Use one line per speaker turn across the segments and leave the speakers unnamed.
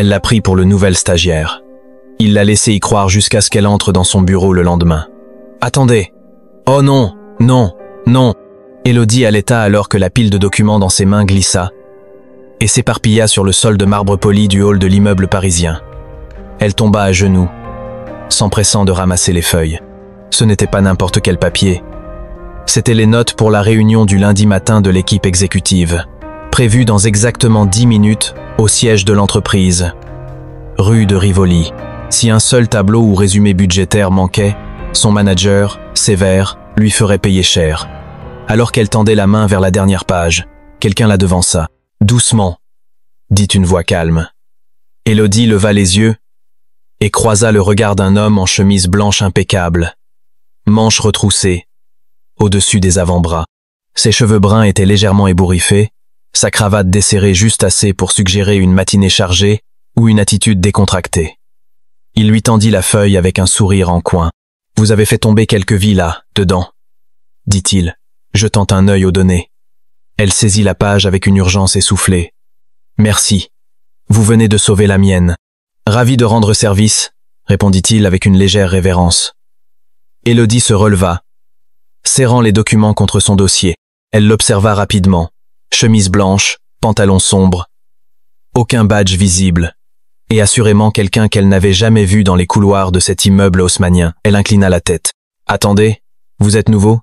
Elle l'a pris pour le nouvel stagiaire. Il l'a laissé y croire jusqu'à ce qu'elle entre dans son bureau le lendemain. « Attendez !»« Oh non, non, non !» Élodie allaita alors que la pile de documents dans ses mains glissa et s'éparpilla sur le sol de marbre poli du hall de l'immeuble parisien. Elle tomba à genoux, s'empressant de ramasser les feuilles. Ce n'était pas n'importe quel papier. C'étaient les notes pour la réunion du lundi matin de l'équipe exécutive, prévue dans exactement 10 minutes au siège de l'entreprise, rue de Rivoli. Si un seul tableau ou résumé budgétaire manquait, son manager, sévère, lui ferait payer cher. Alors qu'elle tendait la main vers la dernière page, quelqu'un la devança. « Doucement », dit une voix calme. Élodie leva les yeux et croisa le regard d'un homme en chemise blanche impeccable, manches retroussées, au-dessus des avant-bras. Ses cheveux bruns étaient légèrement ébouriffés, sa cravate desserrée juste assez pour suggérer une matinée chargée ou une attitude décontractée. Il lui tendit la feuille avec un sourire en coin. « Vous avez fait tomber quelques vies là, dedans », dit-il, jetant un œil aux données. Elle saisit la page avec une urgence essoufflée. « Merci. Vous venez de sauver la mienne. »« Ravi de rendre service, » répondit-il avec une légère révérence. Élodie se releva, serrant les documents contre son dossier. Elle l'observa rapidement. Chemise blanche, pantalon sombre, aucun badge visible, et assurément quelqu'un qu'elle n'avait jamais vu dans les couloirs de cet immeuble haussmannien. Elle inclina la tête. « Attendez, vous êtes nouveau ?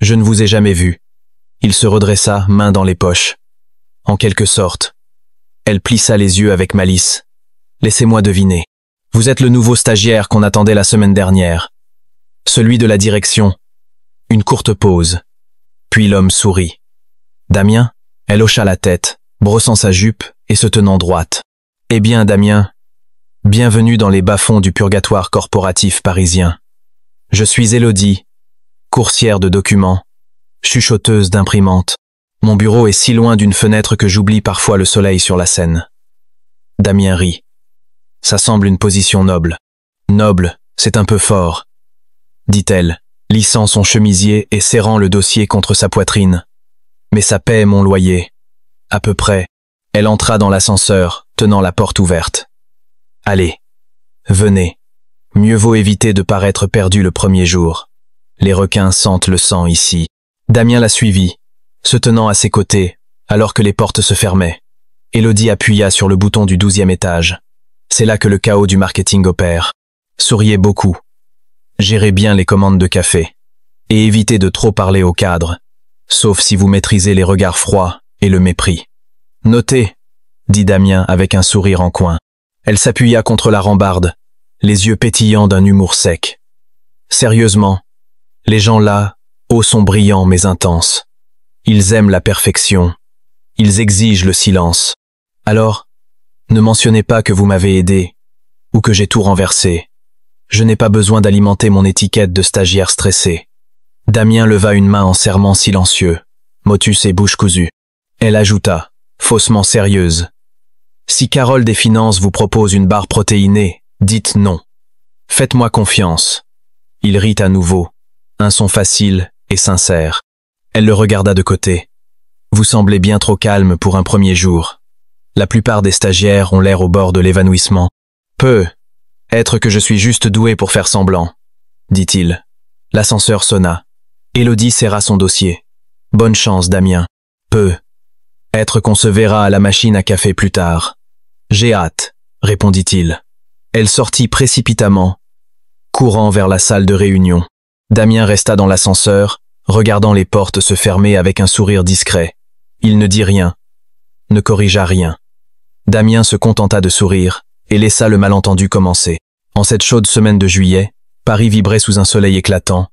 Je ne vous ai jamais vu. » Il se redressa, main dans les poches. En quelque sorte. Elle plissa les yeux avec malice. « Laissez-moi deviner. Vous êtes le nouveau stagiaire qu'on attendait la semaine dernière. Celui de la direction. » Une courte pause. Puis l'homme sourit. « Damien ?» Elle hocha la tête, brossant sa jupe et se tenant droite. « Eh bien, Damien, bienvenue dans les bas-fonds du purgatoire corporatif parisien. Je suis Élodie, coursière de documents, chuchoteuse d'imprimante. Mon bureau est si loin d'une fenêtre que j'oublie parfois le soleil sur la Seine. » Damien rit. Ça semble une position noble. Noble, c'est un peu fort, dit-elle, lissant son chemisier et serrant le dossier contre sa poitrine. Mais ça paie mon loyer. À peu près. Elle entra dans l'ascenseur, tenant la porte ouverte. Allez, venez. Mieux vaut éviter de paraître perdu le premier jour. Les requins sentent le sang ici. Damien la suivit, se tenant à ses côtés, alors que les portes se fermaient. Élodie appuya sur le bouton du 12e étage. C'est là que le chaos du marketing opère. Souriez beaucoup. Gérez bien les commandes de café. Et évitez de trop parler au cadre, sauf si vous maîtrisez les regards froids et le mépris. Notez, dit Damien avec un sourire en coin. Elle s'appuya contre la rambarde, les yeux pétillants d'un humour sec. Sérieusement, les gens là, hauts sont brillants mais intenses. Ils aiment la perfection. Ils exigent le silence. Alors, ne mentionnez pas que vous m'avez aidé, ou que j'ai tout renversé. Je n'ai pas besoin d'alimenter mon étiquette de stagiaire stressé. Damien leva une main en serment silencieux, motus et bouche cousue. Elle ajouta, faussement sérieuse. Si Carole des Finances vous propose une barre protéinée, dites non. Faites-moi confiance. Il rit à nouveau, un son facile et sincère. Elle le regarda de côté. Vous semblez bien trop calme pour un premier jour. La plupart des stagiaires ont l'air au bord de l'évanouissement. Peu. Être que je suis juste doué pour faire semblant, dit-il. L'ascenseur sonna. Élodie serra son dossier. Bonne chance, Damien. Peu. Être qu'on se verra à la machine à café plus tard. J'ai hâte, répondit-il. Elle sortit précipitamment, courant vers la salle de réunion. Damien resta dans l'ascenseur, regardant les portes se fermer avec un sourire discret. Il ne dit rien, ne corrigea rien. Damien se contenta de sourire et laissa le malentendu commencer. En cette chaude semaine de juillet, Paris vibrait sous un soleil éclatant,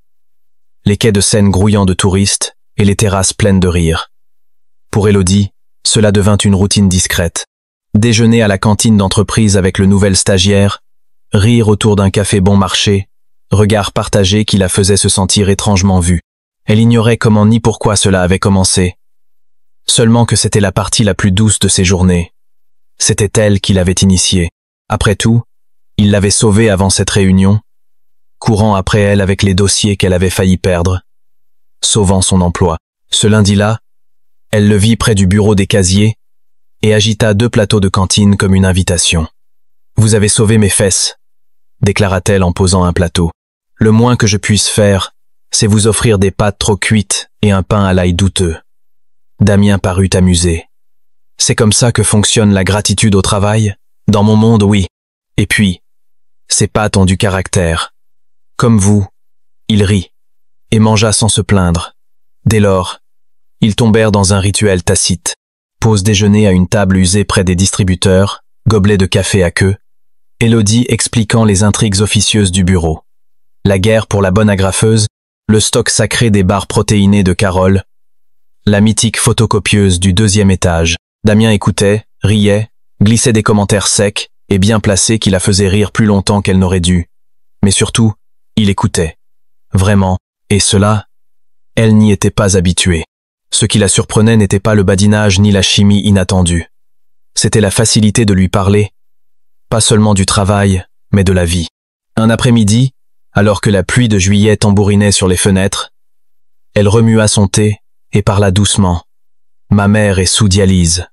les quais de Seine grouillant de touristes et les terrasses pleines de rires. Pour Élodie, cela devint une routine discrète. Déjeuner à la cantine d'entreprise avec le nouvel stagiaire, rire autour d'un café bon marché, regard partagé qui la faisait se sentir étrangement vue. Elle ignorait comment ni pourquoi cela avait commencé. Seulement que c'était la partie la plus douce de ses journées. C'était elle qui l'avait initiée. Après tout, il l'avait sauvée avant cette réunion, courant après elle avec les dossiers qu'elle avait failli perdre, sauvant son emploi. Ce lundi-là, elle le vit près du bureau des casiers, et agita 2 plateaux de cantine comme une invitation. « Vous avez sauvé mes fesses », déclara-t-elle en posant un plateau. « Le moins que je puisse faire, c'est vous offrir des pâtes trop cuites et un pain à l'ail douteux. » Damien parut amusé. « C'est comme ça que fonctionne la gratitude au travail? Dans mon monde, oui. Et puis, ces pâtes ont du caractère. Comme vous. » Il rit et mangea sans se plaindre. Dès lors, ils tombèrent dans un rituel tacite. Pause déjeuner à une table usée près des distributeurs, gobelet de café à queue, Élodie expliquant les intrigues officieuses du bureau. La guerre pour la bonne agrafeuse, le stock sacré des barres protéinées de Carole, la mythique photocopieuse du 2e étage. Damien écoutait, riait, glissait des commentaires secs et bien placés qui la faisaient rire plus longtemps qu'elle n'aurait dû. Mais surtout, il écoutait. Vraiment, et cela, elle n'y était pas habituée. Ce qui la surprenait n'était pas le badinage ni la chimie inattendue. C'était la facilité de lui parler, pas seulement du travail, mais de la vie. Un après-midi, alors que la pluie de juillet tambourinait sur les fenêtres, elle remua son thé et parla doucement. « Ma mère est sous dialyse.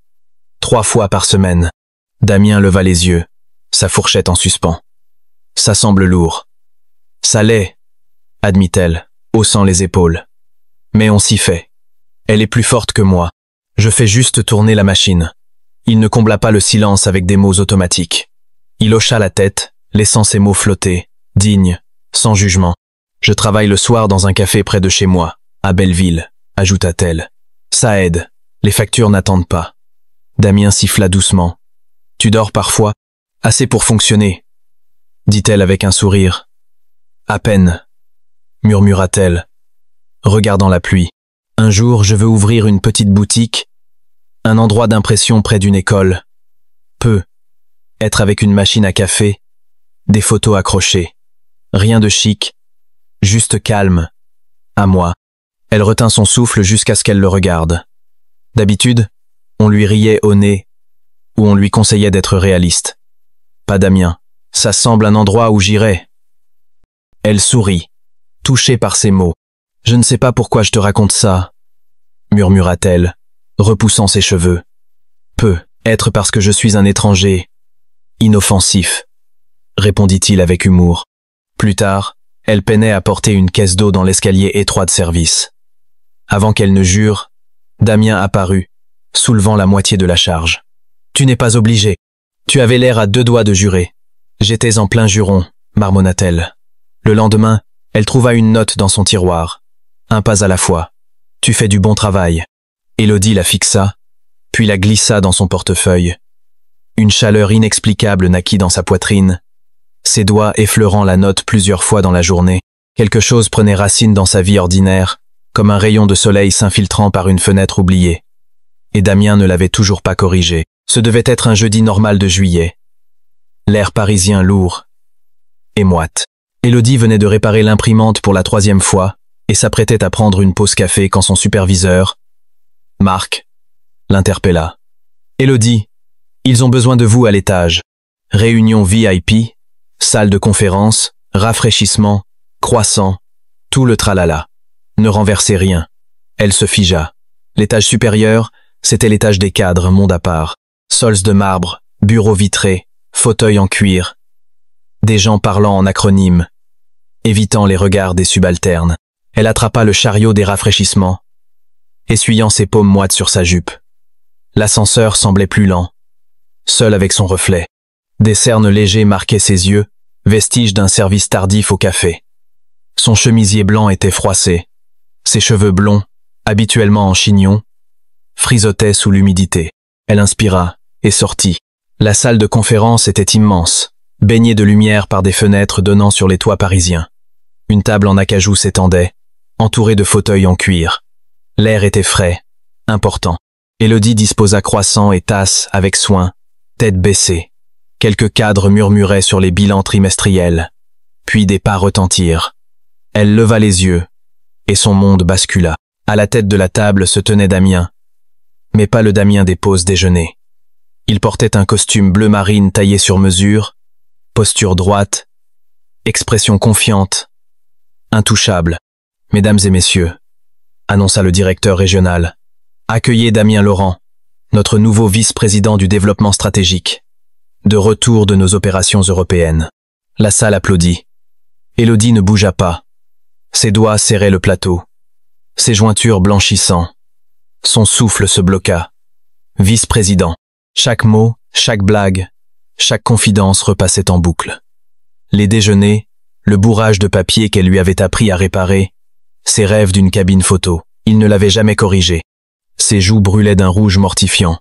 3 fois par semaine. » Damien leva les yeux, sa fourchette en suspens. « Ça semble lourd. »« Ça l'est, » admit-elle, haussant les épaules. « Mais on s'y fait. Elle est plus forte que moi. Je fais juste tourner la machine. » Il ne combla pas le silence avec des mots automatiques. Il hocha la tête, laissant ses mots flotter, dignes, sans jugement. « Je travaille le soir dans un café près de chez moi, à Belleville, » ajouta-t-elle. « Ça aide. Les factures n'attendent pas. » Damien siffla doucement. « Tu dors parfois? Assez pour fonctionner, » dit-elle avec un sourire. « À peine, » murmura-t-elle, regardant la pluie. « Un jour, je veux ouvrir une petite boutique, un endroit d'impression près d'une école. Être avec une machine à café, des photos accrochées. Rien de chic, juste calme. À moi. » Elle retint son souffle jusqu'à ce qu'elle le regarde. D'habitude, on lui riait au nez ou on lui conseillait d'être réaliste. Pas Damien. Ça semble un endroit où j'irais. Elle sourit, touchée par ces mots. « Je ne sais pas pourquoi je te raconte ça, » murmura-t-elle, repoussant ses cheveux. « Être parce que je suis un étranger, inoffensif, » répondit-il avec humour. Plus tard, elle peinait à porter une caisse d'eau dans l'escalier étroit de service. Avant qu'elle ne jure, Damien apparut, soulevant la moitié de la charge. « Tu n'es pas obligé. Tu avais l'air à 2 doigts de jurer. » « J'étais en plein juron, » marmonna-t-elle. Le lendemain, elle trouva une note dans son tiroir. « Un pas à la fois. Tu fais du bon travail. » Élodie la fixa, puis la glissa dans son portefeuille. Une chaleur inexplicable naquit dans sa poitrine. Ses doigts effleurant la note plusieurs fois dans la journée, quelque chose prenait racine dans sa vie ordinaire, comme un rayon de soleil s'infiltrant par une fenêtre oubliée. Et Damien ne l'avait toujours pas corrigé. Ce devait être un jeudi normal de juillet. L'air parisien lourd et moite. Élodie venait de réparer l'imprimante pour la 3e fois et s'apprêtait à prendre une pause café quand son superviseur, Marc, l'interpella. « Élodie, ils ont besoin de vous à l'étage. Réunion VIP, salle de conférence, rafraîchissement, croissant, tout le tralala. Ne renversez rien. » Elle se figea. L'étage supérieur, c'était l'étage des cadres, monde à part. Sols de marbre, bureaux vitrés, fauteuils en cuir. Des gens parlant en acronyme, évitant les regards des subalternes. Elle attrapa le chariot des rafraîchissements, essuyant ses paumes moites sur sa jupe. L'ascenseur semblait plus lent, seul avec son reflet. Des cernes légers marquaient ses yeux, vestiges d'un service tardif au café. Son chemisier blanc était froissé. Ses cheveux blonds, habituellement en chignon, frisotaient sous l'humidité. Elle inspira et sortit. La salle de conférence était immense, baignée de lumière par des fenêtres donnant sur les toits parisiens. Une table en acajou s'étendait, entourée de fauteuils en cuir. L'air était frais, important. Élodie disposa croissants et tasses avec soin, tête baissée. Quelques cadres murmuraient sur les bilans trimestriels, puis des pas retentirent. Elle leva les yeux, et son monde bascula. À la tête de la table se tenait Damien, mais pas le Damien des pauses déjeuner. Il portait un costume bleu marine taillé sur mesure, posture droite, expression confiante, intouchable. « Mesdames et messieurs », annonça le directeur régional, « accueillez Damien Laurent, notre nouveau vice-président du développement stratégique. De retour de nos opérations européennes. La salle applaudit. Élodie ne bougea pas. Ses doigts serraient le plateau. Ses jointures blanchissant. Son souffle se bloqua. Vice-président. Chaque mot, chaque blague, chaque confidence repassait en boucle. Les déjeuners, le bourrage de papier qu'elle lui avait appris à réparer, ses rêves d'une cabine photo, il ne l'avait jamais corrigé. Ses joues brûlaient d'un rouge mortifiant.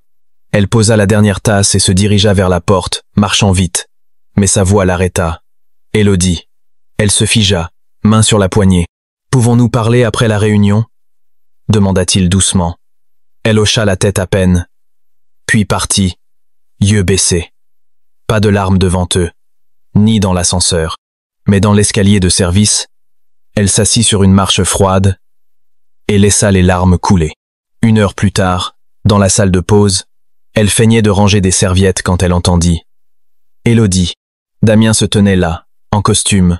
Elle posa la dernière tasse et se dirigea vers la porte, marchant vite. Mais sa voix l'arrêta. Élodie. Elle se figea, main sur la poignée. « Pouvons-nous parler après la réunion ?» demanda-t-il doucement. Elle hocha la tête à peine, puis partit, yeux baissés. Pas de larmes devant eux, ni dans l'ascenseur, mais dans l'escalier de service, elle s'assit sur une marche froide et laissa les larmes couler. 1 heure plus tard, dans la salle de pause, elle feignait de ranger des serviettes quand elle entendit « Élodie ». Damien se tenait là, en costume,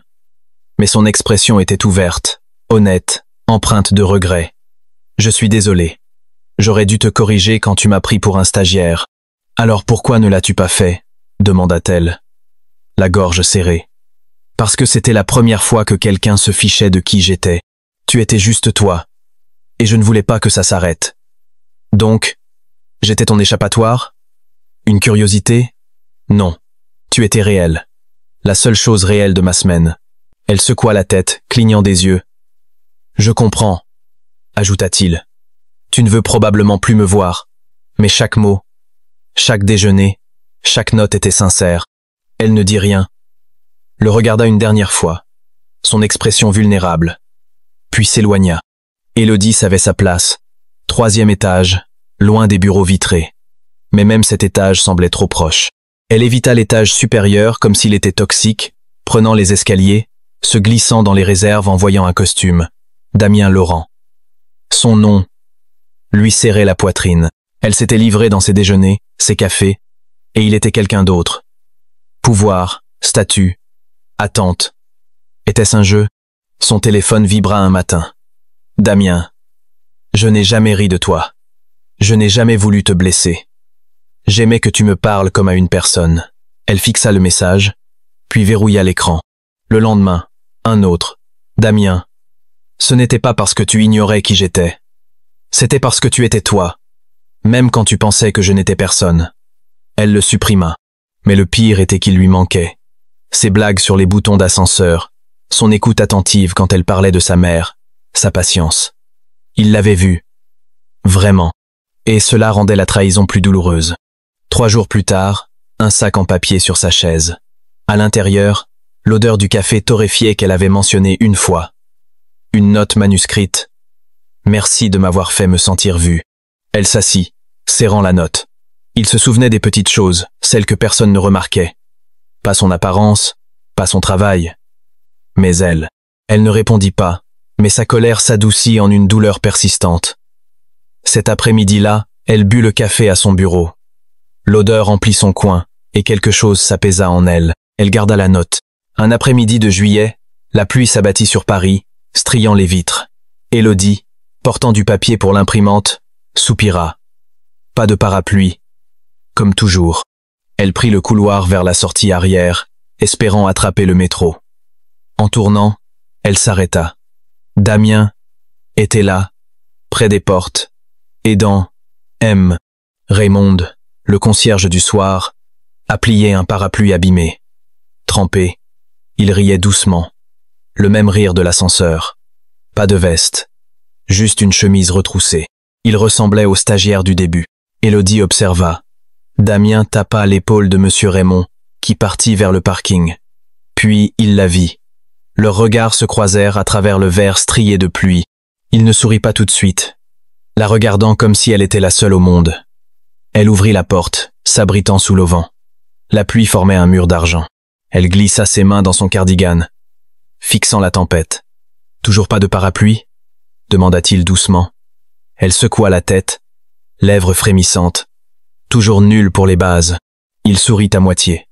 mais son expression était ouverte, honnête, empreinte de regret. « Je suis désolé. J'aurais dû te corriger quand tu m'as pris pour un stagiaire. Alors pourquoi ne l'as-tu pas fait ?» demanda-t-elle, la gorge serrée. « Parce que c'était la première fois que quelqu'un se fichait de qui j'étais. Tu étais juste toi. Et je ne voulais pas que ça s'arrête. Donc, j'étais ton échappatoire? Une curiosité? Non. Tu étais réel. La seule chose réelle de ma semaine. » Elle secoua la tête, clignant des yeux. « Je comprends, » ajouta-t-il. « Tu ne veux probablement plus me voir, mais chaque mot, chaque déjeuner, chaque note était sincère. » Elle ne dit rien. Le regarda une dernière fois, son expression vulnérable, puis s'éloigna. Élodie savait sa place. 3e étage, loin des bureaux vitrés. Mais même cet étage semblait trop proche. Elle évita l'étage supérieur comme s'il était toxique, prenant les escaliers, se glissant dans les réserves en voyant un costume. Damien Laurent. Son nom lui serrait la poitrine. Elle s'était livrée dans ses déjeuners, ses cafés, et il était quelqu'un d'autre. Pouvoir, statut, attente. Était-ce un jeu? Son téléphone vibra un matin. Damien, je n'ai jamais ri de toi. Je n'ai jamais voulu te blesser. J'aimais que tu me parles comme à une personne. Elle fixa le message, puis verrouilla l'écran. Le lendemain, un autre. Damien, ce n'était pas parce que tu ignorais qui j'étais. C'était parce que tu étais toi, même quand tu pensais que je n'étais personne. Elle le supprima. Mais le pire était qu'il lui manquait. Ses blagues sur les boutons d'ascenseur, son écoute attentive quand elle parlait de sa mère, sa patience. Il l'avait vue. Vraiment. Et cela rendait la trahison plus douloureuse. 3 jours plus tard, un sac en papier sur sa chaise. À l'intérieur, l'odeur du café torréfié qu'elle avait mentionné une fois. Une note manuscrite. « Merci de m'avoir fait me sentir vue. » Elle s'assit, serrant la note. Il se souvenait des petites choses, celles que personne ne remarquait. Pas son apparence, pas son travail. Mais elle ne répondit pas, mais sa colère s'adoucit en une douleur persistante. Cet après-midi-là, elle but le café à son bureau. L'odeur emplit son coin, et quelque chose s'apaisa en elle. Elle garda la note. Un après-midi de juillet, la pluie s'abattit sur Paris, striant les vitres. Élodie, portant du papier pour l'imprimante, soupira. Pas de parapluie. Comme toujours. Elle prit le couloir vers la sortie arrière, espérant attraper le métro. En tournant, elle s'arrêta. Damien était là, près des portes, aidant M. Raymond, le concierge du soir, à plier un parapluie abîmé. Trempé, il riait doucement. Le même rire de l'ascenseur. Pas de veste, juste une chemise retroussée. Il ressemblait au stagiaire du début. Élodie observa. Damien tapa l'épaule de Monsieur Raymond, qui partit vers le parking. Puis il la vit. Leurs regards se croisèrent à travers le verre strié de pluie. Il ne sourit pas tout de suite, la regardant comme si elle était la seule au monde. Elle ouvrit la porte, s'abritant sous l'auvent. La pluie formait un mur d'argent. Elle glissa ses mains dans son cardigan, fixant la tempête. « Toujours pas de parapluie ?» demanda-t-il doucement. Elle secoua la tête, lèvres frémissantes. Toujours nul pour les bases. Il sourit à moitié.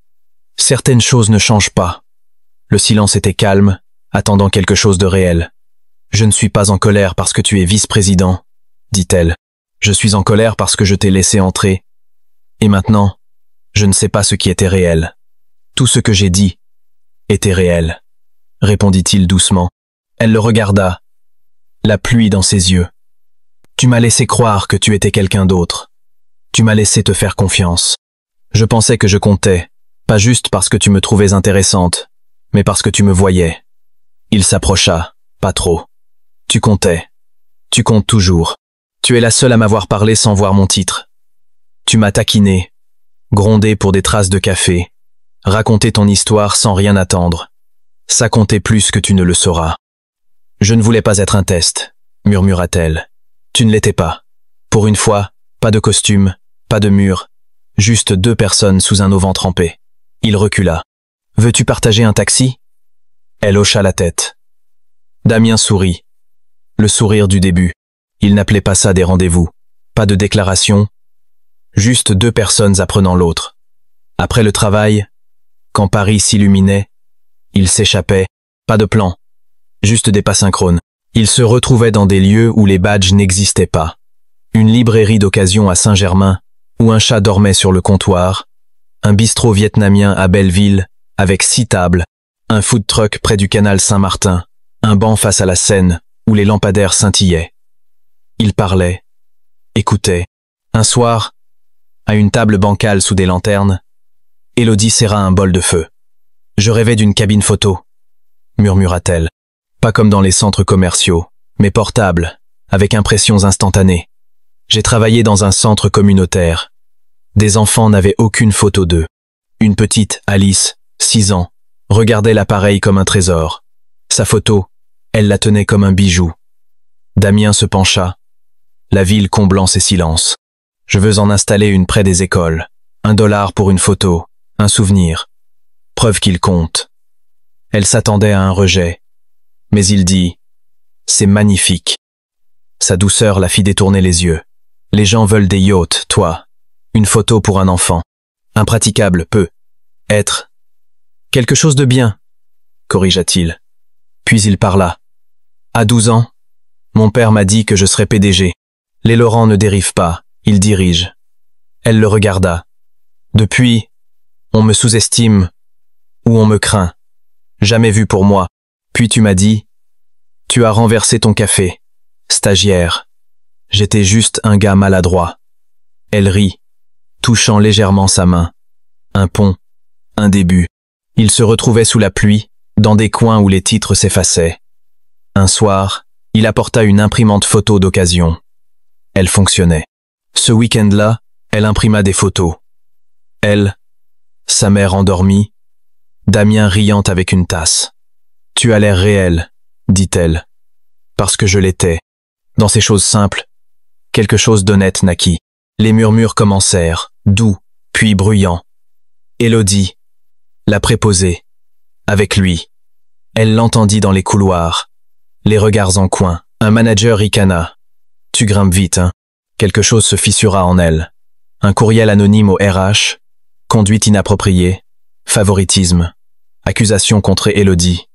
Certaines choses ne changent pas. Le silence était calme, attendant quelque chose de réel. « Je ne suis pas en colère parce que tu es vice-président, » dit-elle. « Je suis en colère parce que je t'ai laissé entrer. Et maintenant, je ne sais pas ce qui était réel. Tout ce que j'ai dit était réel, répondit-il doucement. Elle le regarda, la pluie dans ses yeux. Tu m'as laissé croire que tu étais quelqu'un d'autre. Tu m'as laissé te faire confiance. Je pensais que je comptais, pas juste parce que tu me trouvais intéressante, mais parce que tu me voyais. Il s'approcha, pas trop. Tu comptais. Tu comptes toujours. Tu es la seule à m'avoir parlé sans voir mon titre. Tu m'as taquiné, grondé pour des traces de café, raconté ton histoire sans rien attendre. Ça comptait plus que tu ne le sauras. Je ne voulais pas être un test, murmura-t-elle. Tu ne l'étais pas. Pour une fois, pas de costume, pas de mur, juste 2 personnes sous un auvent trempé. Il recula. Veux-tu partager un taxi? Elle hocha la tête. Damien sourit. Le sourire du début. Il n'appelait pas ça des rendez-vous. Pas de déclaration. Juste 2 personnes apprenant l'autre. Après le travail, quand Paris s'illuminait, il s'échappait. Pas de plan. Juste des pas synchrones. Il se retrouvait dans des lieux où les badges n'existaient pas. Une librairie d'occasion à Saint-Germain, où un chat dormait sur le comptoir, un bistrot vietnamien à Belleville, avec 6 tables, un food truck près du canal Saint-Martin, un banc face à la Seine, où les lampadaires scintillaient. Il parlait, écoutait. Un soir, à une table bancale sous des lanternes, Élodie serra un bol de feu. Je rêvais d'une cabine photo, murmura-t-elle. Pas comme dans les centres commerciaux, mais portable, avec impressions instantanées. J'ai travaillé dans un centre communautaire. Des enfants n'avaient aucune photo d'eux. Une petite, Alice, 6 ans, regardait l'appareil comme un trésor. Sa photo, elle la tenait comme un bijou. Damien se pencha, la ville comblant ses silences. Je veux en installer une près des écoles. $1 pour une photo, un souvenir. Preuve qu'il compte. Elle s'attendait à un rejet. Mais il dit « C'est magnifique ». Sa douceur la fit détourner les yeux. Les gens veulent des yachts, toi. Une photo pour un enfant. Impraticable peut être quelque chose de bien, corrigea-t-il. Puis il parla. À 12 ans, mon père m'a dit que je serais PDG. Les Laurent ne dérivent pas, ils dirigent. Elle le regarda. Depuis, on me sous-estime ou on me craint. Jamais vu pour moi. Puis tu m'as dit, tu as renversé ton café. Stagiaire. J'étais juste un gars maladroit. Elle rit, touchant légèrement sa main. Un pont, un début. Il se retrouvait sous la pluie, dans des coins où les titres s'effaçaient. Un soir, il apporta une imprimante photo d'occasion. Elle fonctionnait. Ce week-end-là, elle imprima des photos. Elle, sa mère endormie, Damien riant avec une tasse. Tu as l'air réel, dit-elle. Parce que je l'étais. Dans ces choses simples, quelque chose d'honnête naquit. Les murmures commencèrent, doux, puis bruyants. Élodie, la préposée, avec lui. Elle l'entendit dans les couloirs, les regards en coin. Un manager ricana. Tu grimpes vite, hein. Quelque chose se fissura en elle. Un courriel anonyme au RH, conduite inappropriée, favoritisme, accusation contre Élodie.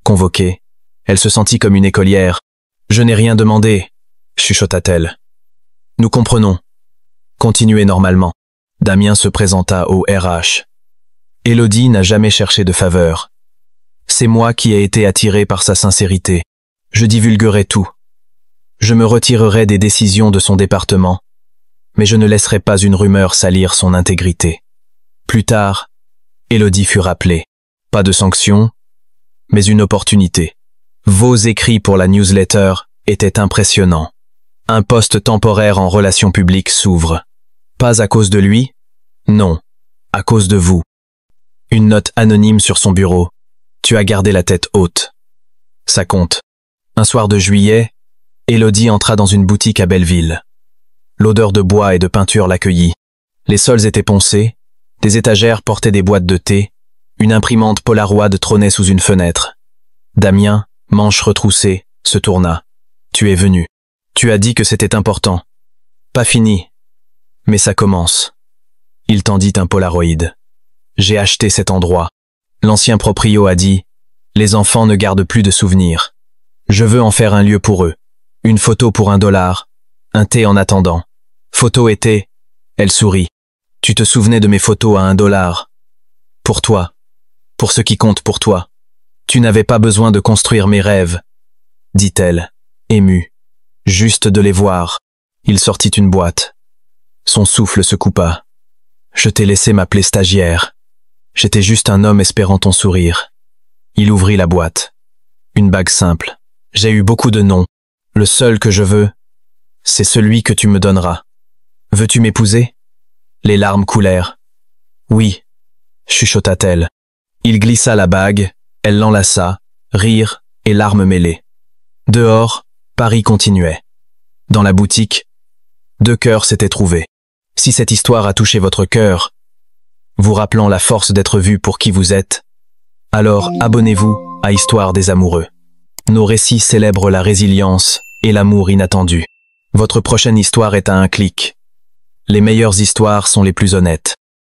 Convoquée, elle se sentit comme une écolière. Je n'ai rien demandé, chuchota-t-elle. Nous comprenons. Continuez normalement. Damien se présenta au RH. Élodie n'a jamais cherché de faveur. C'est moi qui ai été attiré par sa sincérité. Je divulguerai tout. Je me retirerai des décisions de son département, mais je ne laisserai pas une rumeur salir son intégrité. Plus tard, Élodie fut rappelée. Pas de sanction, mais une opportunité. Vos écrits pour la newsletter étaient impressionnants. Un poste temporaire en relations publiques s'ouvre. Pas à cause de lui? Non, à cause de vous. Une note anonyme sur son bureau. Tu as gardé la tête haute. Ça compte. Un soir de juillet, Élodie entra dans une boutique à Belleville. L'odeur de bois et de peinture l'accueillit. Les sols étaient poncés, des étagères portaient des boîtes de thé, une imprimante Polaroid trônait sous une fenêtre. Damien, manches retroussées, se tourna. Tu es venu. Tu as dit que c'était important. Pas fini. Mais ça commence. Il tendit un Polaroid. J'ai acheté cet endroit. L'ancien proprio a dit, les enfants ne gardent plus de souvenirs. Je veux en faire un lieu pour eux. Une photo pour $1, un thé en attendant. Photo été. Elle sourit. Tu te souvenais de mes photos à $1. Pour toi. Pour ce qui compte pour toi. Tu n'avais pas besoin de construire mes rêves, dit-elle, émue. Juste de les voir. Il sortit une boîte. Son souffle se coupa. Je t'ai laissé m'appeler stagiaire. J'étais juste un homme espérant ton sourire. Il ouvrit la boîte. Une bague simple. J'ai eu beaucoup de noms. Le seul que je veux, c'est celui que tu me donneras. Veux-tu m'épouser? Les larmes coulèrent. Oui, chuchota-t-elle. Il glissa la bague, elle l'enlaça, rire et larmes mêlées. Dehors, Paris continuait. Dans la boutique, 2 cœurs s'étaient trouvés. Si cette histoire a touché votre cœur, vous rappelant la force d'être vu pour qui vous êtes, alors abonnez-vous à Histoire des amoureux. Nos récits célèbrent la résilience et l'amour inattendu. Votre prochaine histoire est à un clic. Les meilleures histoires sont les plus honnêtes.